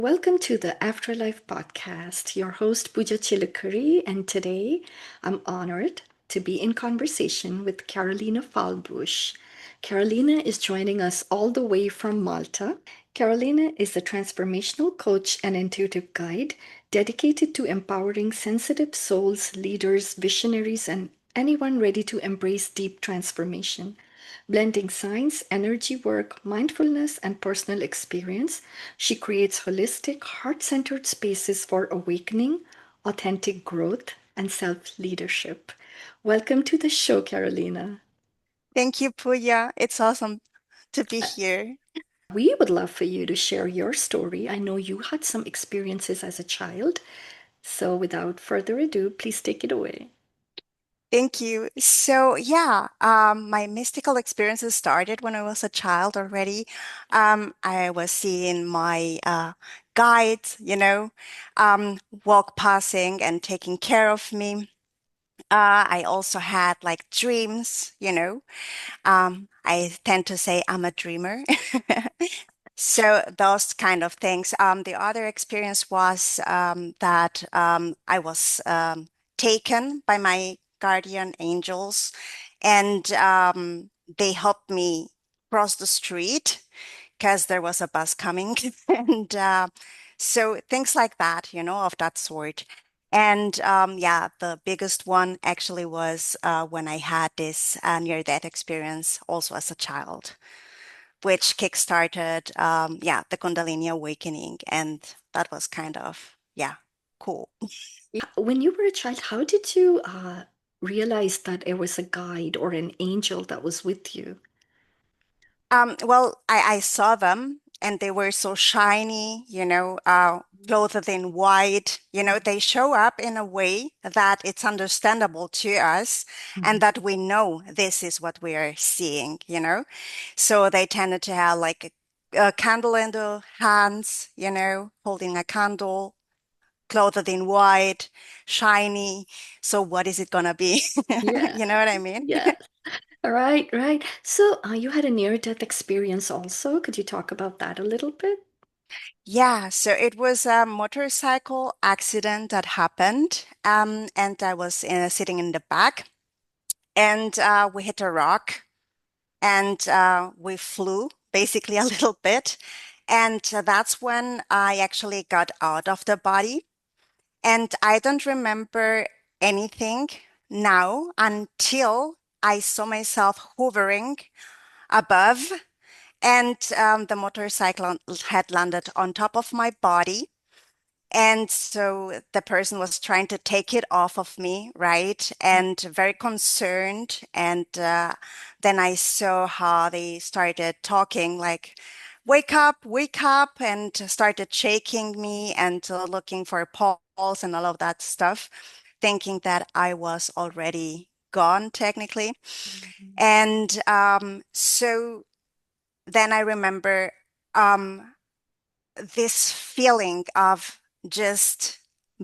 Welcome to the Afterlife Podcast. Your host, Pooja Chilukuri, and today I'm honored to be in conversation with Carolina Fahlbusch. Carolina is joining us all the way from Malta. Carolina is a transformational coach and intuitive guide dedicated to empowering sensitive souls, leaders, visionaries, and anyone ready to embrace deep transformation. Blending science, energy work, mindfulness, and personal experience, she creates holistic, heart centered spaces for awakening, authentic growth, and self leadership. Welcome to the show, Carolina. Thank you, Puya. It's awesome to be here. We would love for you to share your story. I know you had some experiences as a child. So, without further ado, please take it away. Thank you. My mystical experiences started when I was a child already. I was seeing my guides, walk passing and taking care of me. I also had like dreams, I tend to say I'm a dreamer. So those kind of things. The other experience was that I was taken by my guardian angels, and they helped me cross the street because there was a bus coming, and so things like that, of that sort. And yeah, the biggest one actually was when I had this near-death experience also as a child, which kickstarted, yeah, the Kundalini awakening. And that was kind of, yeah, cool. When you were a child, how did you realize that it was a guide or an angel that was with you? Well, I saw them and they were so shiny, clothed in white. They show up in a way that it's understandable to us and Mhm. that we know this is what we are seeing. So they tended to have like a candle in the hands, holding a candle, clothed in white, shiny. So what is it gonna be? Yeah, You know what I mean? yeah. Right, right. So, you had a near-death experience also. Could you talk about that a little bit? Yeah, so it was a motorcycle accident that happened, and I was sitting in the back, and we hit a rock, and we flew basically a little bit, and that's when I actually got out of the body, and I don't remember anything now until I saw myself hovering above, and the motorcycle had landed on top of my body. And so the person was trying to take it off of me, right? And very concerned. And then I saw how they started talking like, wake up, and started shaking me and looking for pulse and all of that stuff, thinking that I was already gone technically. Mhm. And so then I remember um, this feeling of just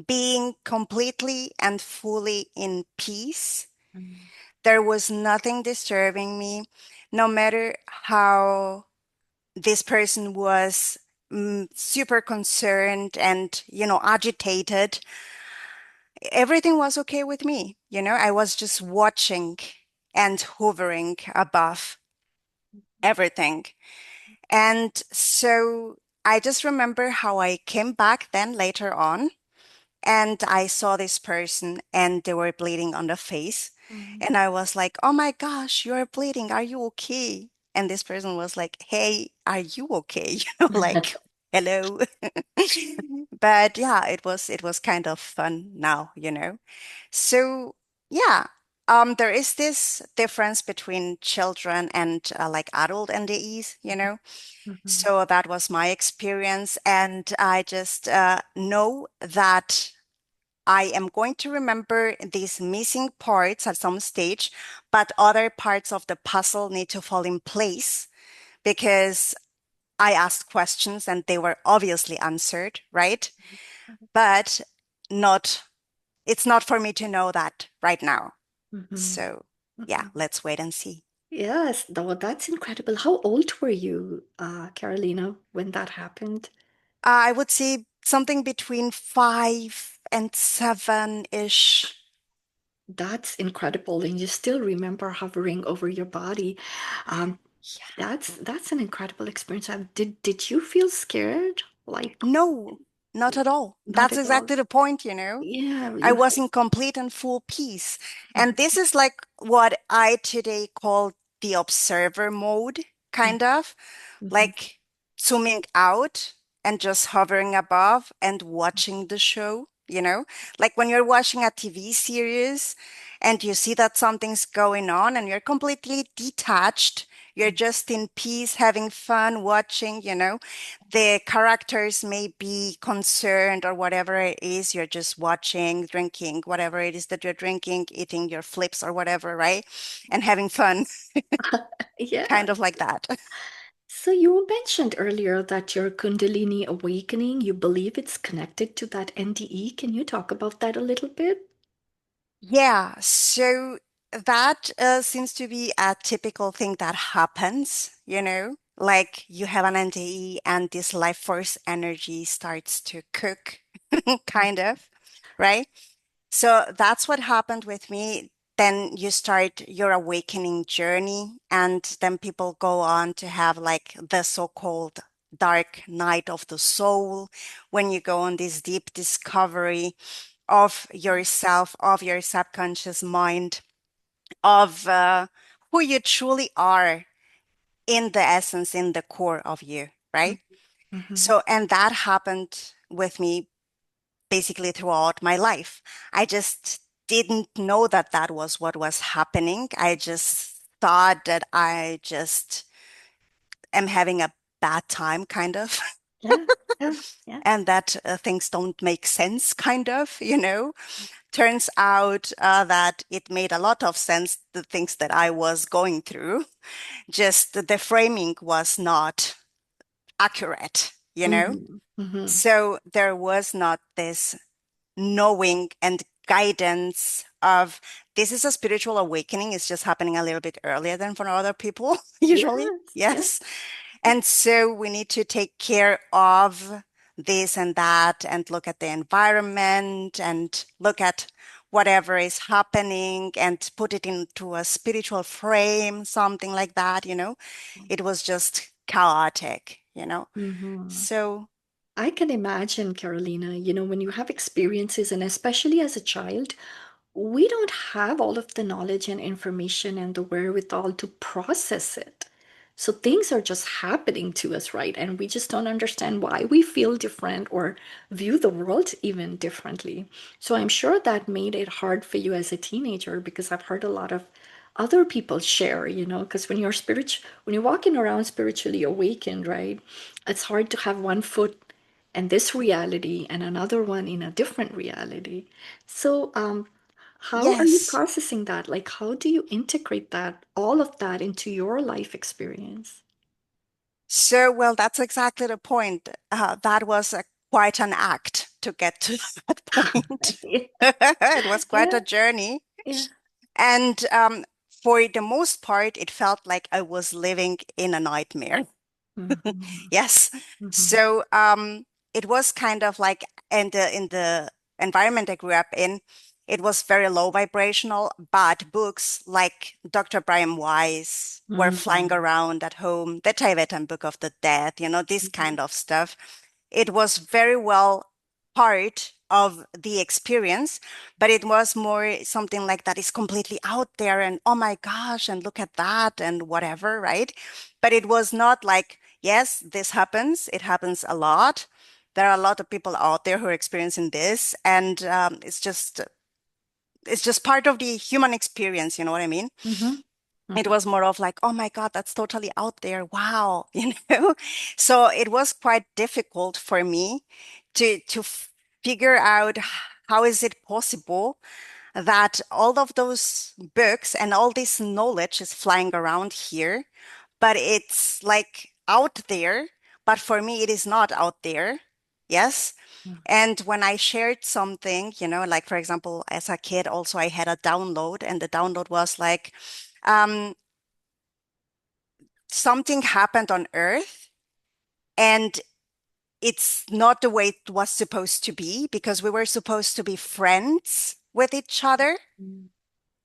being completely and fully in peace. Mhm. There was nothing disturbing me, no matter how this person was super concerned and, agitated. Everything was okay with me. I was just watching and hovering above everything. And so I just remember how I came back then later on and I saw this person and they were bleeding on the face. Mhm. And I was like, oh my gosh, you're bleeding. Are you okay? And this person was like, hey, are you okay? Like, hello. But yeah, it was kind of fun now. So yeah, there is this difference between children and like adult NDEs. Mhm. So that was my experience. And I just know that I am going to remember these missing parts at some stage, but other parts of the puzzle need to fall in place because I asked questions and they were obviously answered, right? But not, it's not for me to know that right now. Mhm. So yeah, Mhm. let's wait and see. Yes, though that's incredible. How old were you, Carolina, when that happened? I would say something between 5 and 7-ish. That's incredible, and you still remember hovering over your body. Um, that's an incredible experience. Did you feel scared? Like, No, not at all. not That's at all. exactly the point. Yeah, I you. was in complete and full peace. And this is like what I today call the observer mode, kind of Mhm. like zooming out and just hovering above and watching the show. Like when you're watching a TV series and you see that something's going on and you're completely detached. You're just in peace, having fun watching. The characters may be concerned or whatever it is. You're just watching, drinking, whatever it is that you're drinking, eating your flips or whatever, right? And having fun, Yeah. kind of like that. So you mentioned earlier that your Kundalini awakening, you believe it's connected to that NDE. Can you talk about that a little bit? Yeah, so that seems to be a typical thing that happens. Like you have an NDE and this life force energy starts to cook, kind of, right? So that's what happened with me. Then you start your awakening journey, and then people go on to have like the so-called dark night of the soul when you go on this deep discovery of yourself, of your subconscious mind, of who you truly are in the essence, in the core of you, right? Mm-hmm. So, and that happened with me basically throughout my life. I just didn't know that that was what was happening. I just thought that I just am having a bad time, kind of, Yeah, yeah, yeah. and that things don't make sense, kind of. Turns out that it made a lot of sense, the things that I was going through. Just the framing was not accurate. Mm-hmm. Mm-hmm. So there was not this knowing and guidance of this is a spiritual awakening. It's just happening a little bit earlier than for other people, usually. Yes, yes. Yes. And so we need to take care of this and that and look at the environment and look at whatever is happening and put it into a spiritual frame, something like that. It was just chaotic. Mm-hmm. So, I can imagine, Carolina, when you have experiences, and especially as a child, we don't have all of the knowledge and information and the wherewithal to process it. So things are just happening to us, right? And we just don't understand why we feel different or view the world even differently. So I'm sure that made it hard for you as a teenager because I've heard a lot of other people share, because when you're walking around spiritually awakened, right? It's hard to have one foot in this reality and another one in a different reality. So, how are you yes. processing that? Like, how do you integrate that, all of that into your life experience? So, well, that's exactly the point. That was quite an act to get to that point. It was quite Yeah, a journey. yeah. And for the most part, it felt like I was living in a nightmare. Mhm, Yes. mhm, So it was kind of like in the environment I grew up in, it was very low vibrational, but books like Dr. Brian Weiss were flying mhm, around at home, the Tibetan Book of the Dead, this mhm, kind of stuff. It was very well part of the experience, but it was more something like that is completely out there and oh my gosh, and look at that and whatever, right? But it was not like, yes, this happens. It happens a lot. There are a lot of people out there who are experiencing this, and it's just part of the human experience. You know what I mean? mhm, It mhm, was more of like, oh my God, that's totally out there. Wow, So it was quite difficult for me to figure out how is it possible that all of those books and all this knowledge is flying around here, but it's like out there. But for me, it is not out there. Yes. mhm, And when I shared something, like for example, as a kid, also I had a download, and the download was like, um, something happened on Earth, and it's not the way it was supposed to be, because we were supposed to be friends with each other. Mm.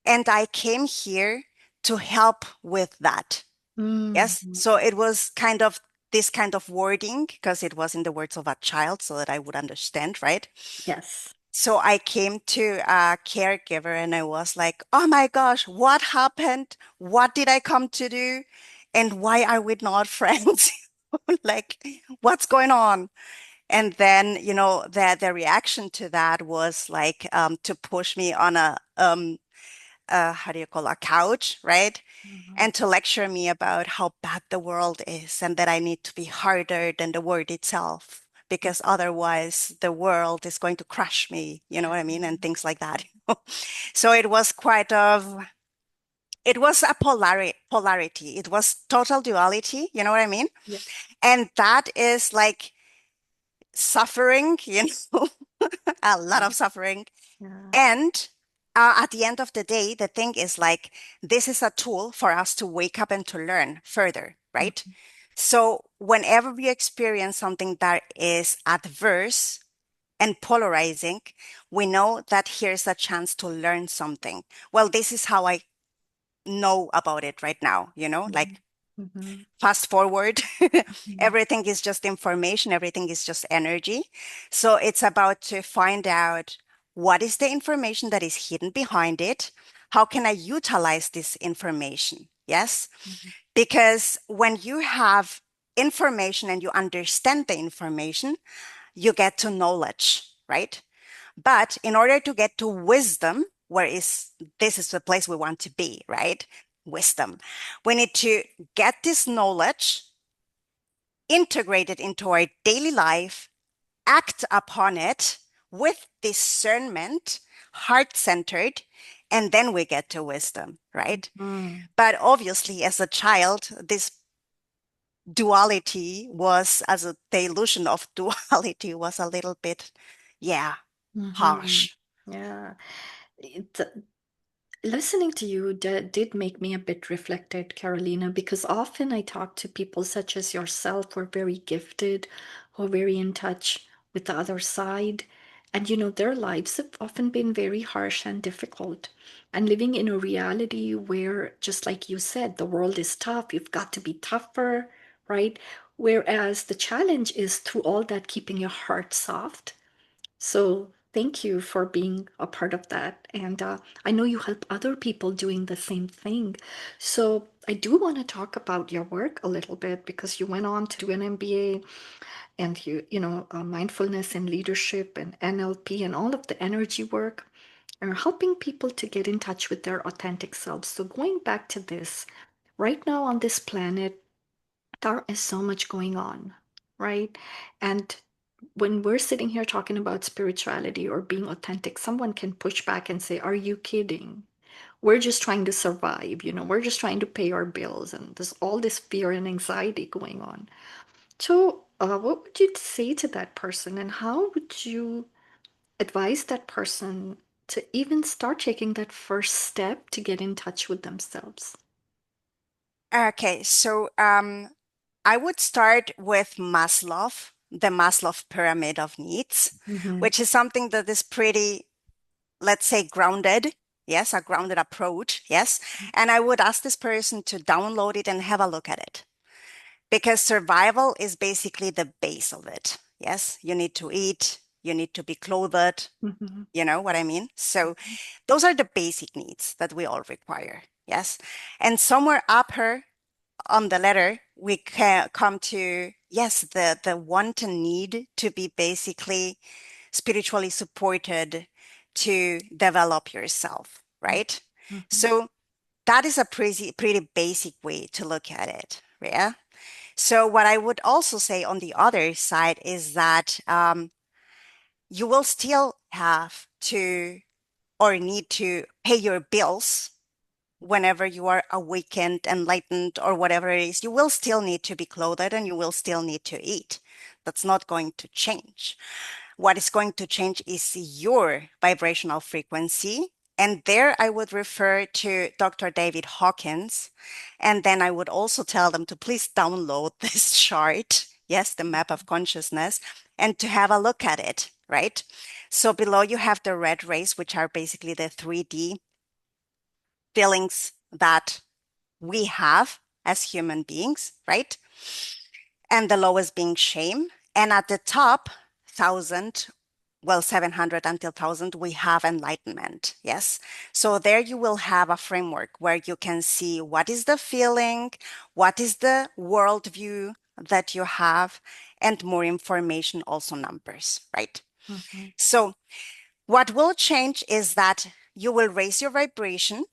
And I came here to help with that. Yes. Mm. So it was kind of this kind of wording, because it was in the words of a child so that I would understand, right? Yes. So I came to a caregiver and I was like, oh my gosh, what happened? What did I come to do? And why are we not friends? Like, what's going on? And then, the reaction to that was like, to push me on how do you call a couch, right? Mhm. And to lecture me about how bad the world is and that I need to be harder than the word itself, because otherwise the world is going to crush me, you know what I mean? And things like that. So it was a polarity. It was total duality, you know what I mean? Yes. And that is like suffering, a lot of suffering. Yeah. And at the end of the day, the thing is like, this is a tool for us to wake up and to learn further, right? Mhm. So whenever we experience something that is adverse and polarizing, we know that here's a chance to learn something. Well, this is how I know about it right now, Mhm. like Mhm. fast forward, Mhm. everything is just information, everything is just energy. So it's about to find out what is the information that is hidden behind it. How can I utilize this information? Yes, Mhm. because when you have information and you understand the information, you get to knowledge, right? But in order to get to wisdom, where is this is the place we want to be, right? Wisdom. We need to get this knowledge, integrate it into our daily life, act upon it with discernment, heart centered, and then we get to wisdom, right? Mhm. But obviously, as a child, this duality was, as the illusion of duality was a little bit, yeah, Mhm. harsh. Yeah. It, listening to you did make me a bit reflected, Carolina, because often I talk to people such as yourself who are very gifted, who are very in touch with the other side. And their lives have often been very harsh and difficult. And living in a reality where, just like you said, the world is tough, you've got to be tougher, right? Whereas the challenge is through all that, keeping your heart soft. So thank you for being a part of that. And I know you help other people doing the same thing. So I do want to talk about your work a little bit because you went on to do an MBA and mindfulness and leadership and NLP and all of the energy work are helping people to get in touch with their authentic selves. So going back to this, right now on this planet, there is so much going on, right? And when we're sitting here talking about spirituality or being authentic, someone can push back and say, are you kidding? We're just trying to survive, we're just trying to pay our bills, and there's all this fear and anxiety going on. So, what would you say to that person, and how would you advise that person to even start taking that first step to get in touch with themselves? Okay, so I would start with Maslow, the Maslow pyramid of needs, Mm-hmm. which is something that is pretty, let's say, grounded. Yes, a grounded approach. Yes. And I would ask this person to download it and have a look at it, because survival is basically the base of it. Yes. You need to eat, you need to be clothed. Mm-hmm. You know what I mean? So those are the basic needs that we all require. Yes. And somewhere up here on the letter, we can come to, yes, the want and need to be basically spiritually supported to develop yourself, right? Mm-hmm. So that is a pretty basic way to look at it. Yeah. So what I would also say on the other side is that you will still have to or need to pay your bills whenever you are awakened, enlightened, or whatever it is. You will still need to be clothed and you will still need to eat. That's not going to change. What is going to change is your vibrational frequency. And there I would refer to Dr. David Hawkins. And then I would also tell them to please download this chart. yes, the map of consciousness, and to have a look at it, right? So below you have the red rays, which are basically the 3D feelings that we have as human beings, right? And the lowest being shame. And at the top, 1,000, well, 700 until 1,000, we have enlightenment. Yes. So there you will have a framework where you can see what is the feeling, what is the worldview that you have, and more information, also numbers, right? Mm-hmm. So what will change is that you will raise your vibration.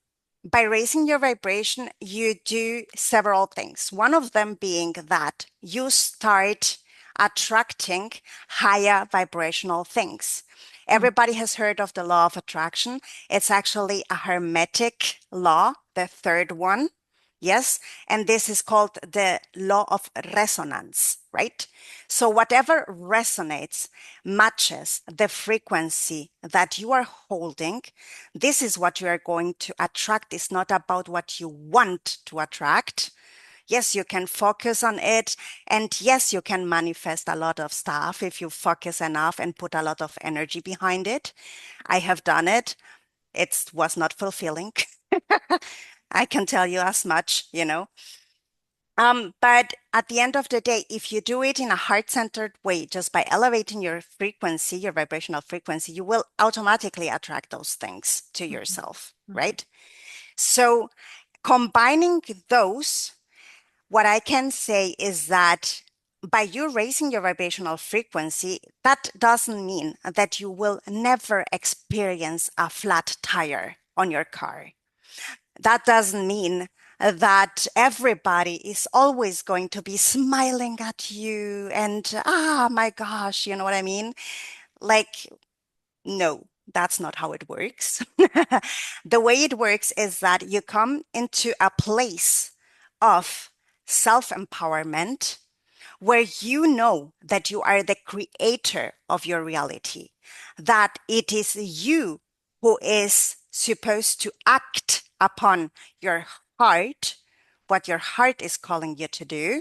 By raising your vibration, you do several things. One of them being that you start attracting higher vibrational things. Everybody has heard of the law of attraction. It's actually a hermetic law, the third one. Yes. And this is called the law of resonance, right? So whatever resonates, matches the frequency that you are holding, this is what you are going to attract. It's not about what you want to attract. Yes, you can focus on it. And yes, you can manifest a lot of stuff if you focus enough and put a lot of energy behind it. I have done it. It was not fulfilling. I can tell you as much, you know. But at the end of the day, if you do it in a heart-centered way, just by elevating your frequency, your vibrational frequency, you will automatically attract those things to yourself, Mm-hmm. right? So combining those, what I can say is that by you raising your vibrational frequency, that doesn't mean that you will never experience a flat tire on your car. That doesn't mean that everybody is always going to be smiling at you and, ah, my gosh, you know what I mean? Like, no, that's not how it works. The way it works is that you come into a place of self empowerment where you know that you are the creator of your reality, that it is you who is supposed to act upon your heart, what your heart is calling you to do.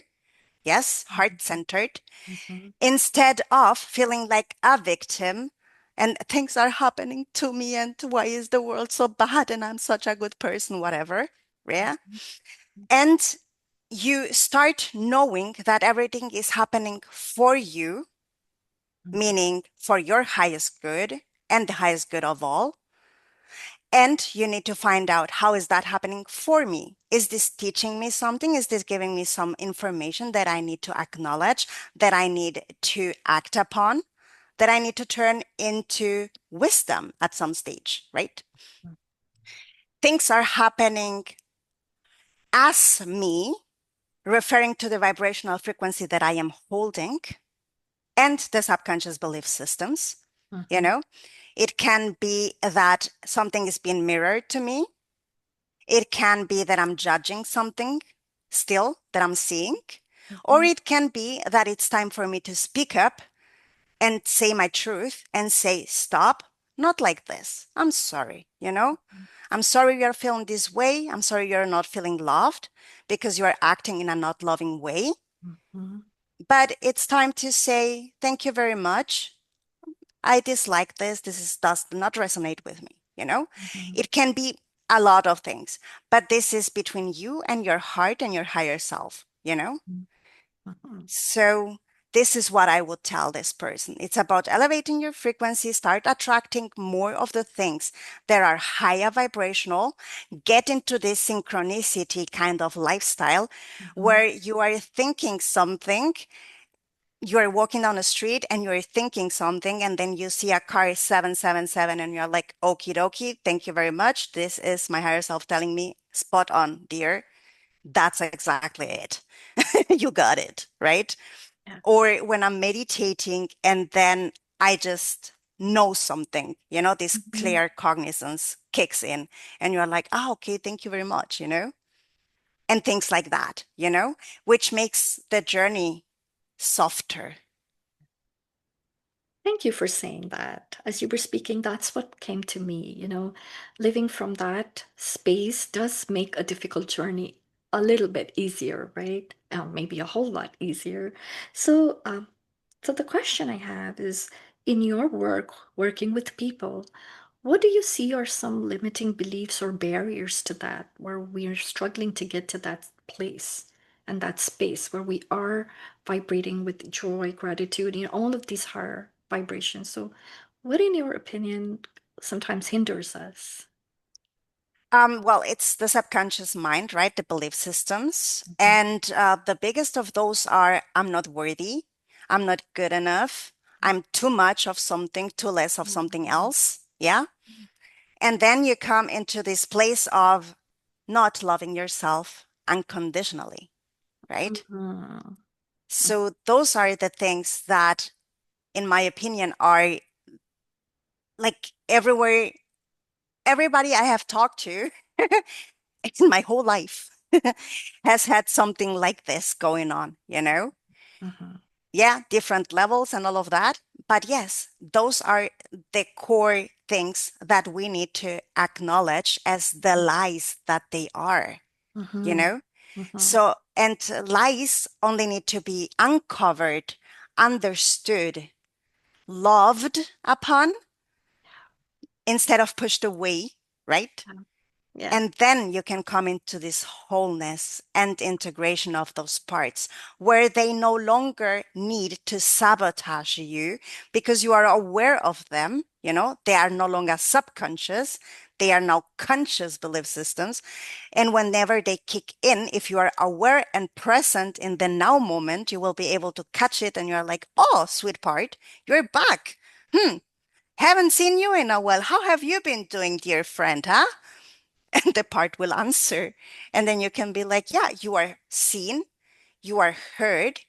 Yes, heart centered, Mm-hmm. instead of feeling like a victim and things are happening to me and why is the world so bad and I'm such a good person, whatever. Yeah. And you start knowing that everything is happening for you, meaning for your highest good and the highest good of all. And you need to find out, how is that happening for me? Is this teaching me something? Is this giving me some information that I need to acknowledge, that I need to act upon, that I need to turn into wisdom at some stage, right? Things are happening as me, referring to the vibrational frequency that I am holding and the subconscious belief systems. You Mm-hmm. know, it can be that something is being mirrored to me. It can be that I'm judging something still that I'm seeing, or Mm-hmm. it can be that it's time for me to speak up and say my truth and say, stop, not like this. I'm sorry, you know? I'm sorry you're feeling this way. I'm sorry you're not feeling loved because you're acting in a not loving way. Mm-hmm. But it's time to say, thank you very much. I dislike this. Does not resonate with me, you know? Mm-hmm. It can be a lot of things, but this is between you and your heart and your higher self, you know? Mm-hmm. So this is what I would tell this person. It's about elevating your frequency, start attracting more of the things that are higher vibrational, get into this synchronicity kind of lifestyle Mm-hmm. where you are thinking something, you are walking down the street and you're thinking something, and then you see a car 777 and you're like, okie dokie, thank you very much. This is my higher self telling me, spot on, dear. That's exactly it. You got it, right? Yeah. Or when I'm meditating and then I just know something, you know, this Mm-hmm. clear cognizance kicks in and you're like, ah, okay, thank you very much, you know, and things like that, you know, which makes the journey softer. Thank you for saying that. As you were speaking, that's what came to me. Living from that space does make a difficult journey a little bit easier, right? Maybe a whole lot easier. So, so the question I have is, in your work, working with people, what do you see are some limiting beliefs or barriers to that, where we are struggling to get to that place and that space where we are vibrating with joy, gratitude, all of these higher vibrations? So, what, in your opinion, sometimes hinders us? Well, it's the subconscious mind, right? The belief systems. Mhm. And the biggest of those are I'm not worthy, I'm not good enough, I'm too much of something, too less of something Mhm. else. Yeah. And then you come into this place of not loving yourself unconditionally, right? Mhm. So those are the things that, in my opinion, are like everywhere, everybody I have talked to in my whole life has had something like this going on, you know? Mhm. Yeah, different levels and all of that. But yes, those are the core things that we need to acknowledge as the lies that they are, you Mhm. know? Mhm. So, and lies only need to be uncovered, understood, loved upon instead of pushed away, right? Yeah. Yeah. And then you can come into this wholeness and integration of those parts where they no longer need to sabotage you because you are aware of them. You know, they are no longer subconscious. They are now conscious belief systems. And whenever they kick in, if you are aware and present in the now moment, you will be able to catch it and you're like, oh, sweet part, you're back. Haven't seen you in a while. How have you been doing, dear friend, huh? And the part will answer. And then you can be like, yeah, you are seen, you are heard,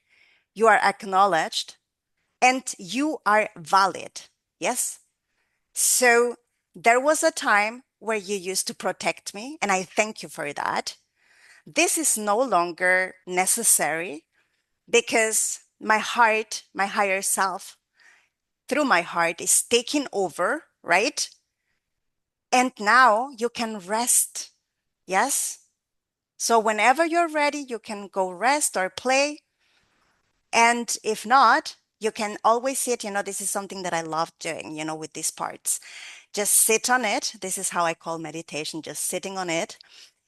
you are acknowledged, and you are valid. Yes. So there was a time where you used to protect me, and I thank you for that. This is no longer necessary because my heart, my higher self, through my heart, is taking over, right? And now you can rest. Yes. So whenever you're ready, you can go rest or play. And if not, you can always sit, this is something that I love doing, with these parts. Just sit on it. This is how I call meditation, just sitting on it,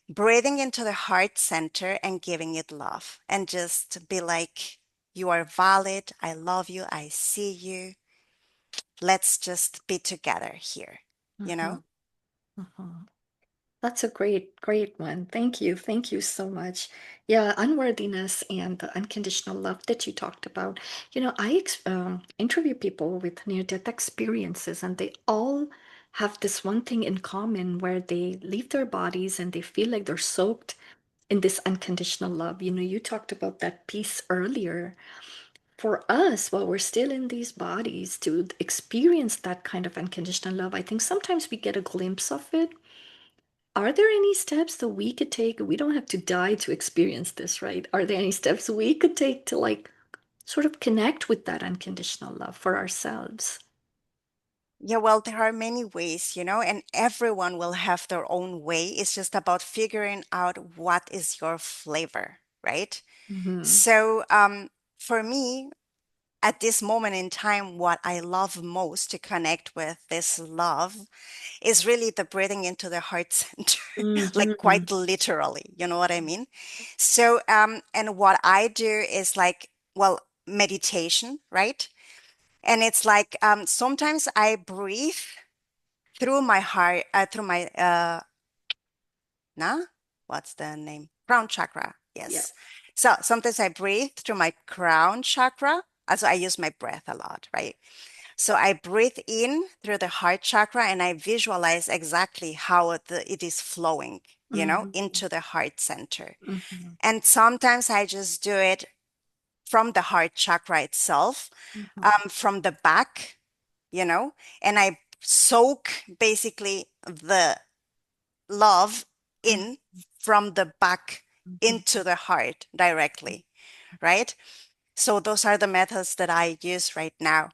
breathing into the heart center and giving it love. And just be like, you are valid. I love you. I see you. Let's just be together here, you know? Mhm. Mhm. That's a great, great one. Thank you. Thank you so much. Yeah, unworthiness and the unconditional love that you talked about. I interview people with near-death experiences, and they all have this one thing in common where they leave their bodies and they feel like they're soaked in this unconditional love. You talked about that piece earlier. For us, while we're still in these bodies, to experience that kind of unconditional love, I think sometimes we get a glimpse of it. Are there any steps that we could take? We don't have to die to experience this, right? Are there any steps we could take to sort of connect with that unconditional love for ourselves? Yeah, well, there are many ways, and everyone will have their own way. It's just about figuring out what is your flavor, right? Hmm. So, for me, at this moment in time, what I love most to connect with this love is really the breathing into the heart center, like Hmm. quite literally, you know what I mean? So, and what I do is like, well, meditation, right? And it's like sometimes I breathe through my heart, through my nah, what's the name? Crown chakra. Yeah. Yes. So sometimes I breathe through my crown chakra. Also, I use my breath a lot, right? So I breathe in through the heart chakra and I visualize exactly how it is flowing, Hmm. into the heart center. Hmm. And sometimes I just do it from the heart chakra itself, Hmm. from the back, and I soak basically the love in from the back into the heart directly, right? So those are the methods that I use right now.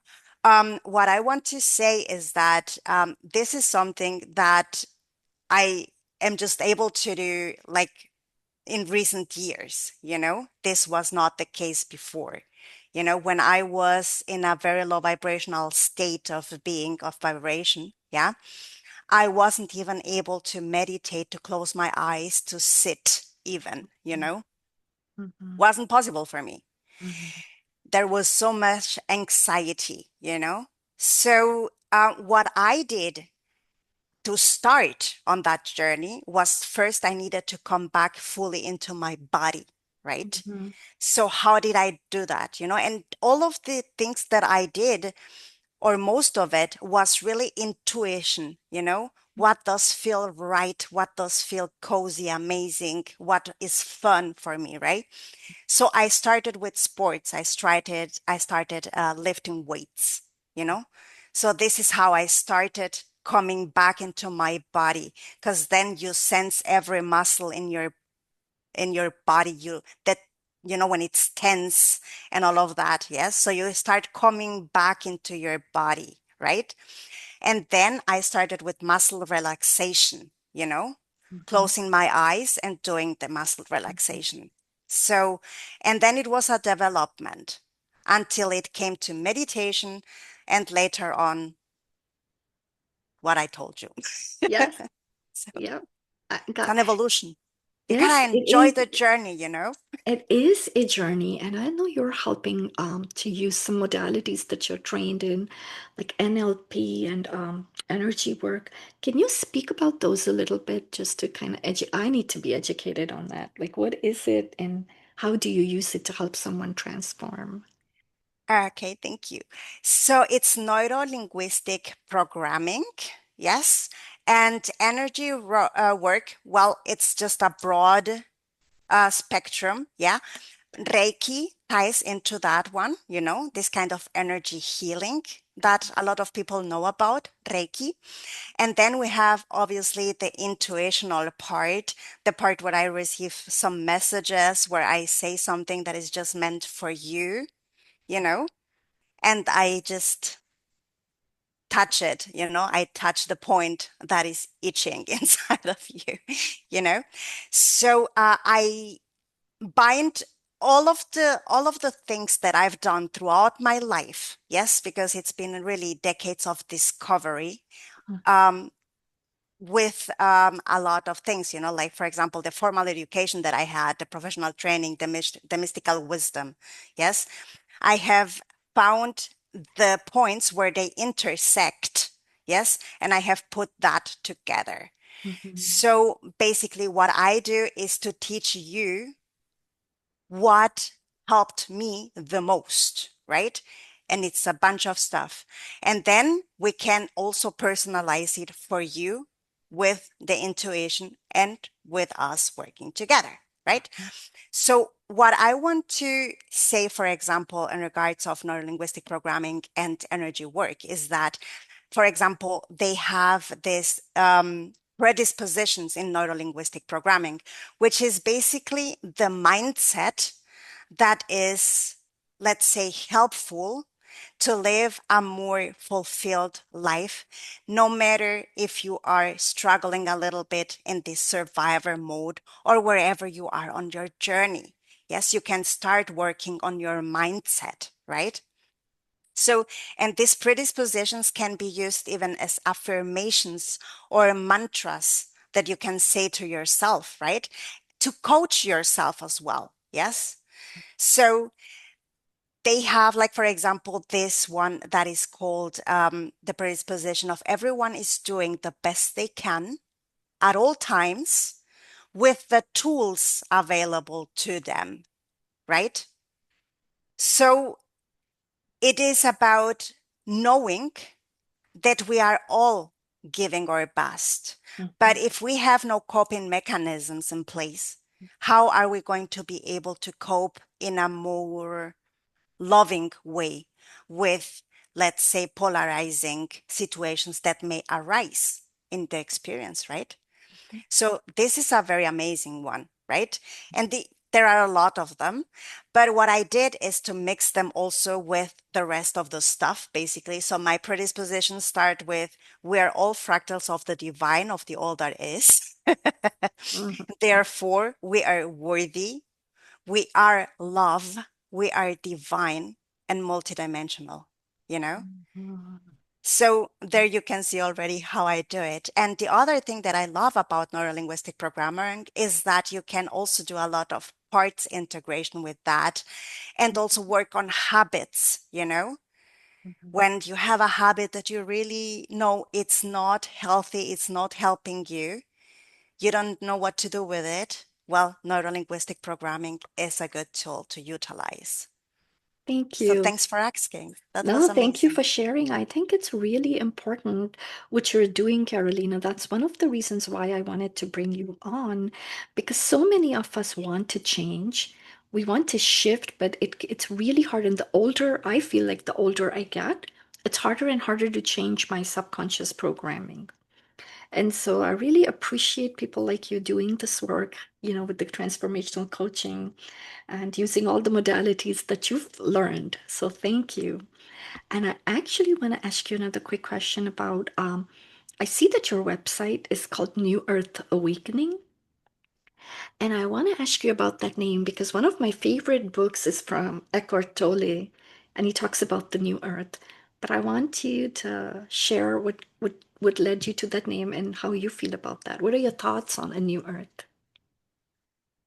What I want to say is that this is something that I am just able to do like in recent years. This was not the case before. When I was in a very low vibrational state of being, of vibration, yeah, I wasn't even able to meditate, to close my eyes, to sit even, Mhm. wasn't possible for me. Mhm. There was so much anxiety. So, what I did to start on that journey was, first I needed to come back fully into my body, right? Mhm. So how did I do that? And all of the things that I did, or most of it, was really intuition. What does feel right? What does feel cozy, amazing? What is fun for me, right? So I started with sports. I started lifting weights, you know. So this is how I started coming back into my body, because then you sense every muscle in your body, when it's tense and all of that. Yes. So you start coming back into your body, right? And then I started with muscle relaxation, Mhm. closing my eyes and doing the muscle relaxation. So, and then it was a development until it came to meditation, and later on, what I told you. Yes. So it's Yep. I got. an evolution. You Yes, gotta it enjoy is. the journey. It is a journey, and I know you're helping to use some modalities that you're trained in, like NLP and energy work. Can you speak about those a little bit, just to kind of I need to be educated on that. Like, what is it, and how do you use it to help someone transform? Okay, thank you. So it's neuro-linguistic programming, yes, and energy work. Well, it's just a broad spectrum, yeah. Reiki ties into that one, this kind of energy healing that a lot of people know about, Reiki. And then we have obviously the intuitional part, the part where I receive some messages, where I say something that is just meant for you know, and I just touch it. I touch the point that is itching inside of you. So I bind all of the things that I've done throughout my life. Yes, because it's been really decades of discovery. Um, with a lot of things, like, for example, the formal education that I had, the professional training, the mystical wisdom. Yes, I have found the points where they intersect. Yes, and I have put that together. Mhm. So basically, what I do is to teach you what helped me the most, right? And it's a bunch of stuff. And then we can also personalize it for you with the intuition and with us working together, right? So what I want to say, for example, in regards of neurolinguistic programming and energy work, is that, for example, they have this predispositions in neurolinguistic programming, which is basically the mindset that is, let's say, helpful to live a more fulfilled life, no matter if you are struggling a little bit in this survivor mode or wherever you are on your journey. Yes, you can start working on your mindset, right? So, and these predispositions can be used even as affirmations or mantras that you can say to yourself, right? To coach yourself as well. Yes. So, they have, like, for example, this one that is called the predisposition of everyone is doing the best they can at all times with the tools available to them, right? So it is about knowing that we are all giving our best. But Mhm. if we have no coping mechanisms in place, how are we going to be able to cope in a more loving way with, let's say, polarizing situations that may arise in the experience, right? So this is a very amazing one, right? And there are a lot of them, but what I did is to mix them also with the rest of the stuff, basically. So my predispositions start with, we are all fractals of the divine, of the all that is. Mhm. Therefore, we are worthy, we are love, we are divine and multidimensional, you know? Mhm. So there you can see already how I do it. And the other thing that I love about neurolinguistic programming is that you can also do a lot of parts integration with that and also work on habits, you know? Mhm. When you have a habit that you really know it's not healthy, it's not helping you don't know what to do with it. Well, neurolinguistic programming is a good tool to utilize. Thank So you. thanks for asking. That No, was thank you amazing. for sharing. I think it's really important what you're doing, Carolina. That's one of the reasons why I wanted to bring you on, because so many of us want to change. We want to shift, but it's really hard. And the older I feel like the older I get, it's harder and harder to change my subconscious programming. And so I really appreciate people like you doing this work, with the transformational coaching and using all the modalities that you've learned. So thank you. And I actually want to ask you another quick question about I see that your website is called New Earth Awakening. And I want to ask you about that name because one of my favorite books is from Eckhart Tolle, and he talks about the new earth. But I want you to share what led you to that name and how you feel about that. What are your thoughts on a new earth?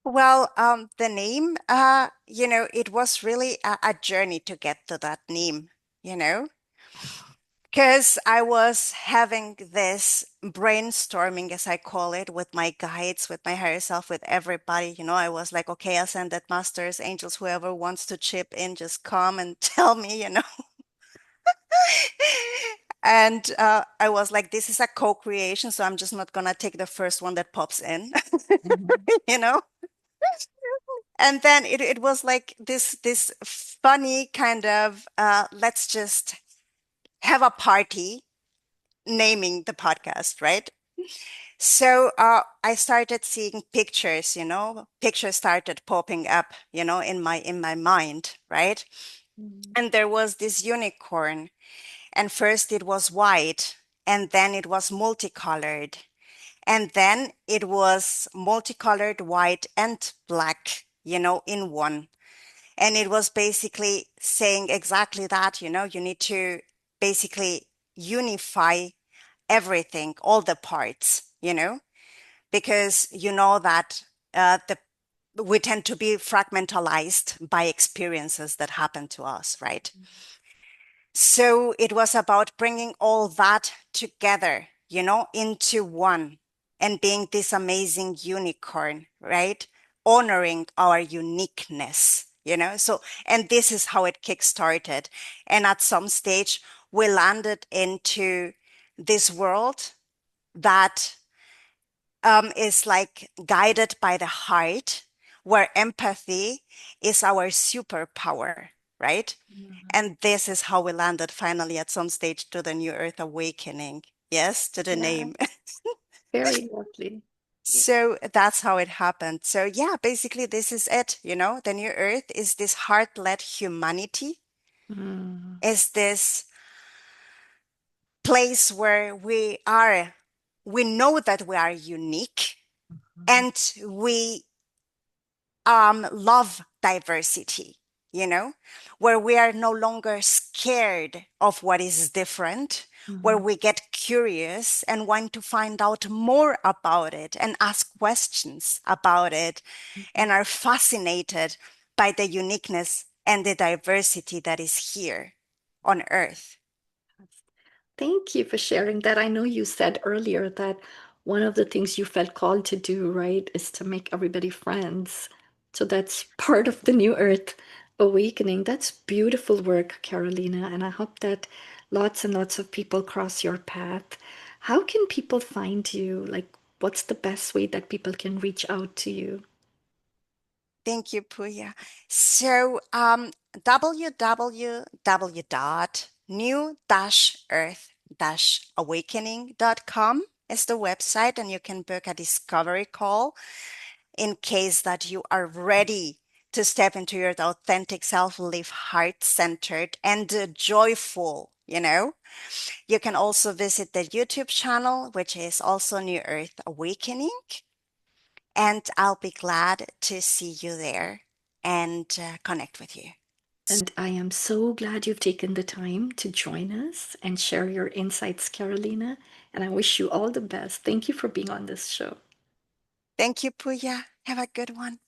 Well, the name, it was really a journey to get to that name, you know, because I was having this brainstorming, as I call it, with my guides, with my higher self, with everybody. I was like, okay, ascended masters, angels, whoever wants to chip in, just come and tell me. And I was like, this is a co-creation, so I'm just not gonna take the first one that pops in, Mhm. you know? And then it was like this funny kind of let's just have a party naming the podcast, right? So I started seeing pictures, pictures started popping up, in my mind, right? Mhm. And there was this unicorn, and first it was white, and then it was multicolored, and then it was multicolored white and black, in one. And it was basically saying exactly that, you need to basically unify everything, all the parts, because you know that the we tend to be fragmentalized by experiences that happen to us, right? So it was about bringing all that together, into one and being this amazing unicorn, right? Honoring our uniqueness, So, and this is how it kickstarted. And at some stage, we landed into this world that is like guided by the heart, where empathy is our superpower, right? Mhm. And this is how we landed finally at some stage to the New Earth Awakening. Yes, to the Yeah, name. very lovely. Yeah. So that's how it happened. So, yeah, basically, this is it. The New Earth is this heart led humanity, Mm. is this place where we know that we are unique Mhm. and we love diversity, you know, where we are no longer scared of what is different, where Mhm. we get curious and want to find out more about it and ask questions about it Mhm. and are fascinated by the uniqueness and the diversity that is here on Earth. Thank you for sharing that. I know you said earlier that one of the things you felt called to do, right, is to make everybody friends. So that's part of the New Earth awakening. That's beautiful work, Carolina, and I hope that lots and lots of people cross your path. How can people find you? Like, what's the best way that people can reach out to you? Thank you, Puya. So, www.new-earth-awakening.com is the website, and you can book a discovery call in case that you are ready to step into your authentic self, live heart-centered and joyful, you know. You can also visit the YouTube channel, which is also New Earth Awakening, and I'll be glad to see you there and connect with you. And I am so glad you've taken the time to join us and share your insights, Carolina. And I wish you all the best. Thank you for being on this show. Thank you, Puya. Have a good one.